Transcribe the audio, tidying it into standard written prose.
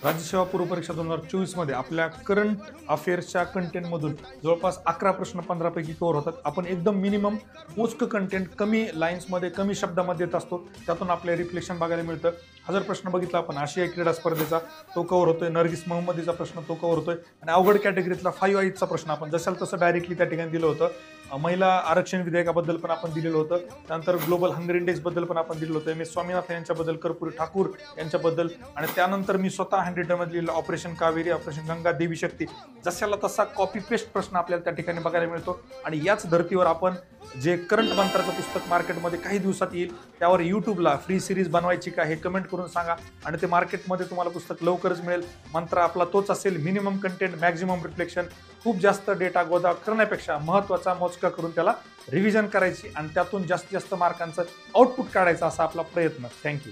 राज्यसेवा पूर्व परीक्षा 2024 मध्ये आपल्या करंट अफेअर्सच्या कंटेंटमधून जवळपास 11 प्रश्न 15 पैकी कव्हर होतात. आपण एकदम मिनिमम मोजकं कंटेंट कमी लाईन्समध्ये कमी शब्दामध्ये देत असतो. त्यातून आपले रिफ्लेक्शन बघायला मिळतं. हा जर प्रश्न बघितला आपण आशियाई क्रीडा स्पर्धेचा तो कव्हर होतोय, नर्गिस मोहम्मदीचा प्रश्न तो कव्हर होतोय आणि अवघड कॅटेगरीतला 5 आईजचा प्रश्न आपण जशाल तसं डायरेक्टली त्या ठिकाणी दिलं होतं. महिला आरक्षण विधेयकाबद्दल पण आपण दिलेलं होतं. त्यानंतर ग्लोबल हंगर इंडेक्स बद्दल पण आपण दिलेलं होतं. एम.एस. स्वामीनाथन यांच्याबद्दल, कर्पूरी ठाकूर यांच्याबद्दल आणि त्यानंतर मी स्वतः हँडरिटनमध्ये लिहिलं ऑपरेशन कावेरी, ऑपरेशन गंगा, देवी शक्ती. जशाला तसा कॉपी पेस्ट प्रश्न आपल्याला त्या ठिकाणी बघायला मिळतो आणि याच धर्तीवर आपण जे करंट मंत्राचं पुस्तक मार्केटमध्ये काही दिवसात येईल त्यावर युट्यूबला फ्री सिरीज बनवायची का हे कमेंट करून सांगा आणि ते मार्केटमध्ये तुम्हाला पुस्तक लवकरच मिळेल. मंत्र आपला तोच असेल, मिनिमम कंटेंट मॅक्झिमम रिफ्लेक्शन. खूप जास्त डेटा गोदा करण्यापेक्षा महत्त्वाचा मोजका करून त्याला रिव्हिजन करायची आणि त्यातून जास्तीत जास्त मार्कांचं आउटपुट काढायचं असा आपला प्रयत्न. थँक्यू.